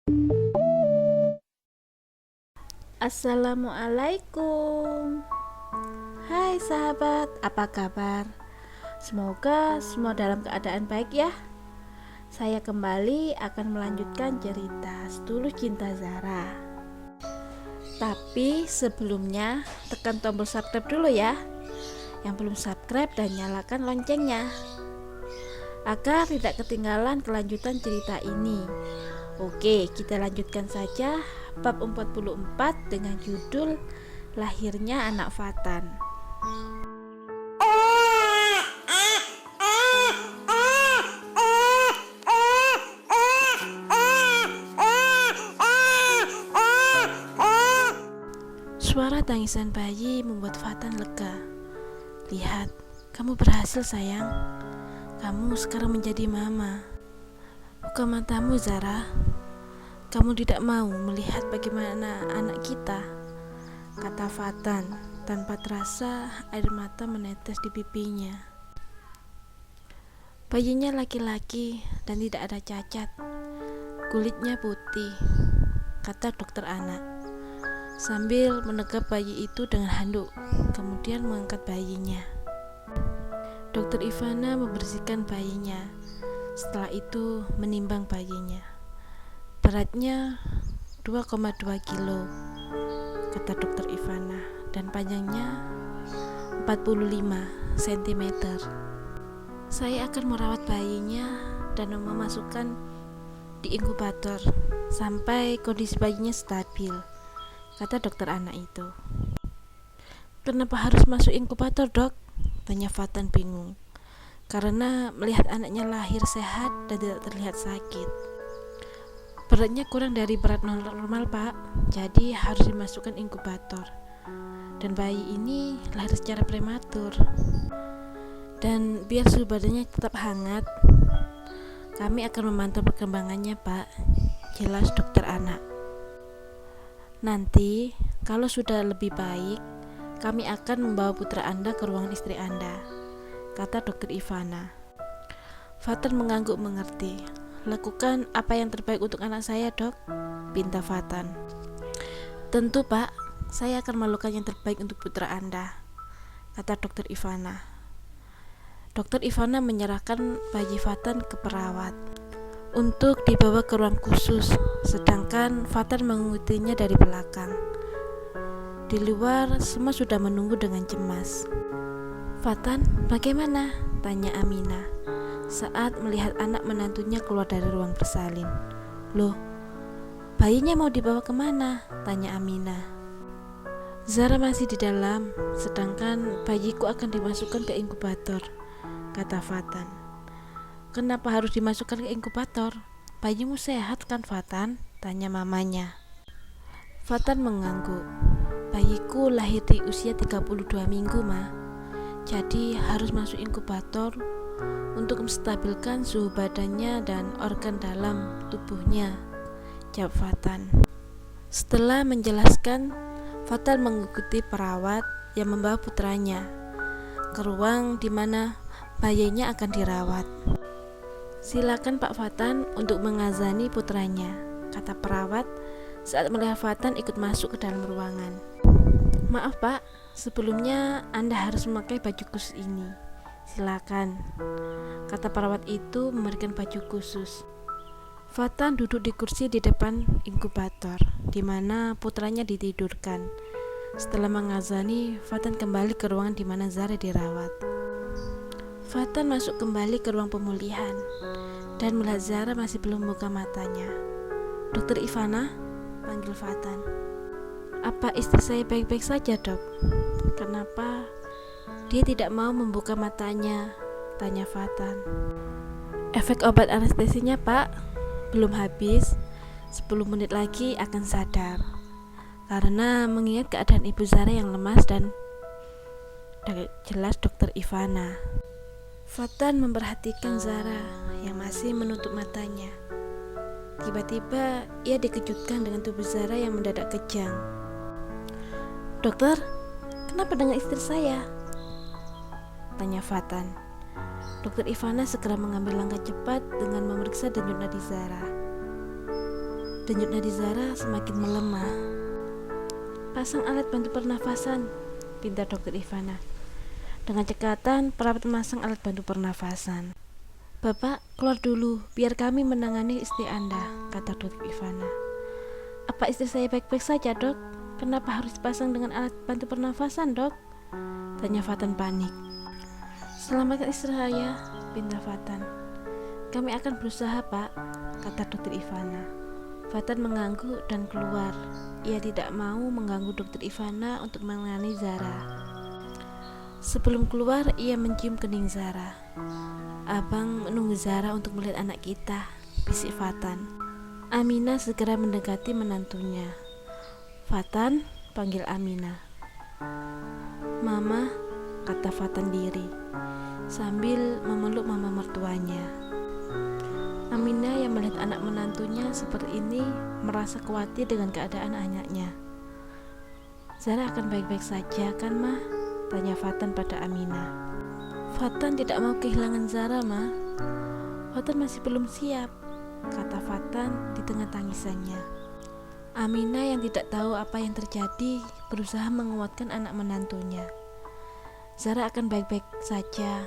Assalamualaikum. Hai sahabat, apa kabar? Semoga semua dalam keadaan baik ya. Saya kembali akan melanjutkan cerita Setulus Cinta Zara. Tapi sebelumnya tekan tombol subscribe dulu ya. Yang belum subscribe dan nyalakan loncengnya agar tidak ketinggalan kelanjutan cerita ini. Oke, kita lanjutkan saja bab 44 dengan judul Lahirnya Anak Fatan. Suara tangisan bayi membuat Fatan lega. Lihat, kamu berhasil sayang. Kamu sekarang menjadi mama. Buka matamu Zara. Kamu tidak mau melihat bagaimana anak kita, kata Fatan tanpa terasa air mata menetes di pipinya. Bayinya laki-laki dan tidak ada cacat. Kulitnya putih, kata dokter anak sambil menegap bayi itu dengan handuk, kemudian mengangkat bayinya. Dokter Ivana membersihkan bayinya. Setelah itu menimbang bayinya. Beratnya 2,2 kilo, kata dokter Ivana, dan panjangnya 45 cm. Saya akan merawat bayinya dan memasukkan di inkubator sampai kondisi bayinya stabil, kata dokter anak itu. Kenapa harus masuk inkubator, dok? Tanya Fatan bingung, karena melihat anaknya lahir sehat dan tidak terlihat sakit. Beratnya kurang dari berat normal pak, jadi harus dimasukkan inkubator. Dan bayi ini lahir secara prematur. Dan biar suhu badannya tetap hangat, kami akan memantau perkembangannya pak, jelas dokter anak. Nanti kalau sudah lebih baik, kami akan membawa putra Anda ke ruangan istri Anda, kata dokter Ivana. Fatan mengangguk mengerti. Lakukan apa yang terbaik untuk anak saya, dok, pinta Fatan. Tentu pak, saya akan melakukan yang terbaik untuk putra Anda, kata dokter Ivana. Dokter Ivana menyerahkan bayi Fatan ke perawat untuk dibawa ke ruang khusus, sedangkan Fatan mengikutinya dari belakang. Di luar semua sudah menunggu dengan cemas. Fatan, bagaimana? Tanya Aminah saat melihat anak menantunya keluar dari ruang bersalin. Loh, bayinya mau dibawa kemana? Tanya Aminah. Zara masih di dalam, sedangkan bayiku akan dimasukkan ke inkubator, kata Fatan. Kenapa harus dimasukkan ke inkubator? Bayimu sehat kan Fatan? Tanya mamanya. Fatan mengangguk. Bayiku lahir di usia 32 minggu ma, jadi harus masuk inkubator untuk menstabilkan suhu badannya dan organ dalam tubuhnya, jawab Fatan. Setelah menjelaskan, Fatan mengikuti perawat yang membawa putranya ke ruang di mana bayinya akan dirawat. Silakan Pak Fatan untuk mengazani putranya, kata perawat saat melihat Fatan ikut masuk ke dalam ruangan. Maaf Pak, sebelumnya Anda harus memakai baju khusus ini. Silakan, kata perawat itu memberikan baju khusus. Fatan duduk di kursi di depan inkubator, di mana putranya ditidurkan. Setelah mengazani, Fatan kembali ke ruangan di mana Zara dirawat. Fatan masuk kembali ke ruang pemulihan dan melihat Zara masih belum membuka matanya. Dokter Ivana, panggil Fatan. Apa istri saya baik-baik saja, dok? Kenapa dia tidak mau membuka matanya? Tanya Fatan. Efek obat anestesinya pak belum habis, 10 menit lagi akan sadar, karena mengingat keadaan ibu Zara yang lemas dan jelas dokter Ivana. Fatan memperhatikan Zara yang masih menutup matanya. Tiba-tiba ia dikejutkan dengan tubuh Zara yang mendadak kejang. Dokter, kenapa dengan istri saya? Tanya Fatan. Dokter Ivana segera mengambil langkah cepat dengan memeriksa denyut nadi Zara. Denyut nadi Zara semakin melemah. Pasang alat bantu pernafasan, pinta dokter Ivana. Dengan cekatan, perawat memasang alat bantu pernafasan. Bapak, keluar dulu, biar kami menangani istri Anda, kata dokter Ivana. Apa istri saya baik-baik saja, dok? Kenapa harus dipasang dengan alat bantu pernafasan, dok? Tanya Fatan panik. Selamatkan istri saya, pinta Fatan. Kami akan berusaha, Pak, kata dokter Ivana. Fatan mengangguk dan keluar. Ia tidak mau mengganggu dokter Ivana untuk menangani Zara. Sebelum keluar, ia mencium kening Zara. Abang menunggu Zara untuk melihat anak kita, bisik Fatan. Aminah segera mendekati menantunya. Fatan, panggil Aminah. Mama, kata Fatan diri, sambil memeluk mama mertuanya. Aminah yang melihat anak menantunya seperti ini merasa khawatir dengan keadaan anaknya. Zara akan baik-baik saja kan, Ma? Tanya Fatan pada Aminah. Fatan tidak mau kehilangan Zara, Ma. Fatan masih belum siap, kata Fatan di tengah tangisannya. Aminah yang tidak tahu apa yang terjadi berusaha menguatkan anak menantunya. Zara akan baik-baik saja,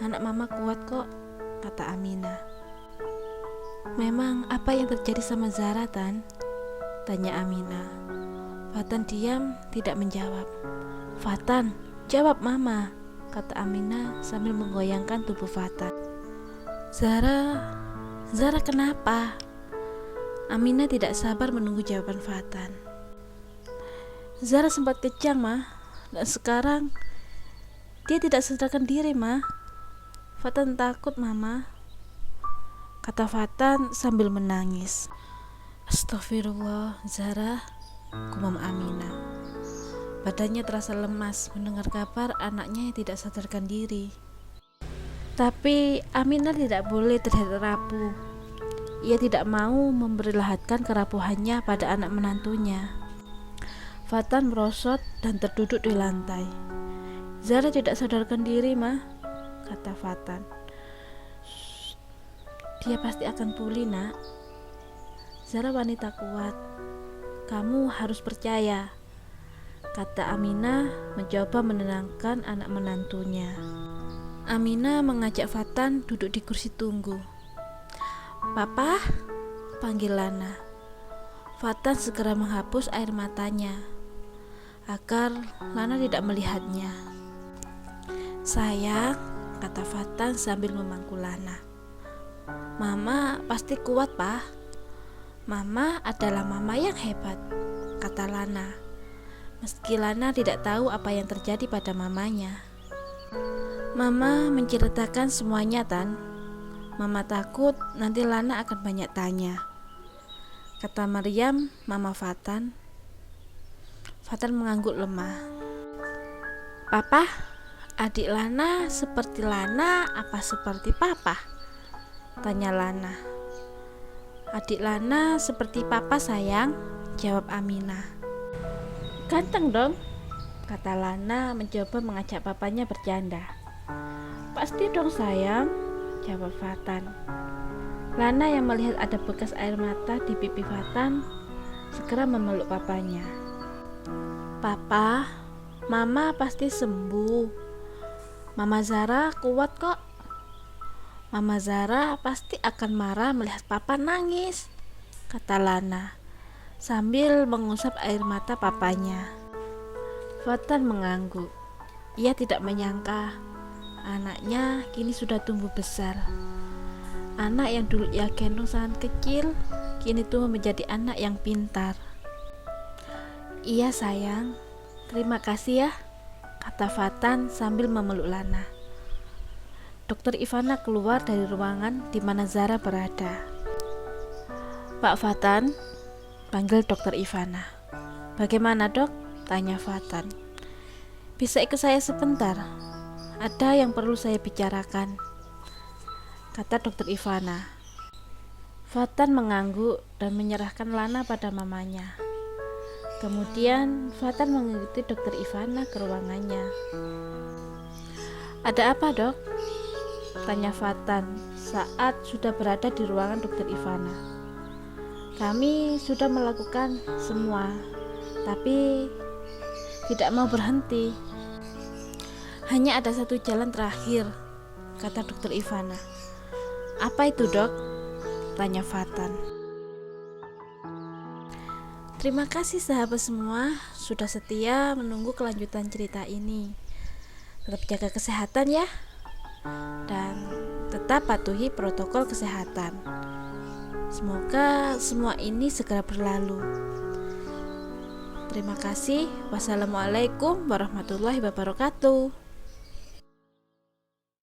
anak mama kuat kok, kata Aminah. Memang apa yang terjadi sama Zara, Tan? Tanya Aminah. Fatan diam, tidak menjawab. Fatan, jawab mama, kata Aminah sambil menggoyangkan tubuh Fatan. Zara kenapa? Aminah tidak sabar menunggu jawaban Fatan. Zara sempat kejang, Ma, dan sekarang dia tidak sadarkan diri, Ma. Fatan takut, Mama, kata Fatan sambil menangis. Astagfirullah, Zara, gumam Aminah. Badannya terasa lemas mendengar kabar anaknya yang tidak sadarkan diri. Tapi Aminah tidak boleh terlihat rapuh. Ia tidak mau memperlihatkan kerapuhannya pada anak menantunya. Fatan merosot dan terduduk di lantai. Zara tidak sadarkan diri, Ma, kata Fatan. Dia pasti akan pulih, Nak. Zara wanita kuat. Kamu harus percaya, kata Aminah mencoba menenangkan anak menantunya. Aminah mengajak Fatan duduk di kursi tunggu. Papa, panggil Lana. Fatan segera menghapus air matanya agar Lana tidak melihatnya. Sayang, kata Fatan sambil memangku Lana. Mama pasti kuat, Pak. Mama adalah mama yang hebat, kata Lana. Meski Lana tidak tahu apa yang terjadi pada mamanya. Mama menceritakan semuanya, Tan. Mama takut nanti Lana akan banyak tanya, kata Maryam, mama Fatan. Fatan mengangguk lemah. Papa, adik Lana seperti Lana apa seperti Papa? Tanya Lana. Adik Lana seperti Papa, sayang, jawab Aminah. Ganteng dong, kata Lana mencoba mengajak papanya bercanda. Pasti dong, sayang, jawab Fatan. Lana yang melihat ada bekas air mata di pipi Fatan segera memeluk papanya. Papa, Mama pasti sembuh. Mama Zara kuat kok. Mama Zara pasti akan marah melihat Papa nangis, kata Lana sambil mengusap air mata papanya. Fatan mengangguk. Ia tidak menyangka anaknya kini sudah tumbuh besar. Anak yang dulu ia gendong sangat kecil kini tumbuh menjadi anak yang pintar. Iya sayang, terima kasih ya, kata Fatan sambil memeluk Lana. Dokter Ivana keluar dari ruangan di mana Zara berada. Pak Fatan, panggil dokter Ivana. Bagaimana, Dok? Tanya Fatan. Bisa ikut saya sebentar? Ada yang perlu saya bicarakan, kata dokter Ivana. Fatan mengangguk dan menyerahkan Lana pada mamanya. Kemudian Fatan mengikuti dokter Ivana ke ruangannya. Ada apa, Dok? Tanya Fatan saat sudah berada di ruangan dokter Ivana. Kami sudah melakukan semua, tapi tidak mau berhenti. Hanya ada satu jalan terakhir, kata dokter Ivana. Apa itu, Dok? Tanya Fatan. Terima kasih sahabat semua sudah setia menunggu kelanjutan cerita ini. Tetap jaga kesehatan ya, dan tetap patuhi protokol kesehatan. Semoga semua ini segera berlalu. Terima kasih. Wassalamualaikum warahmatullahi wabarakatuh.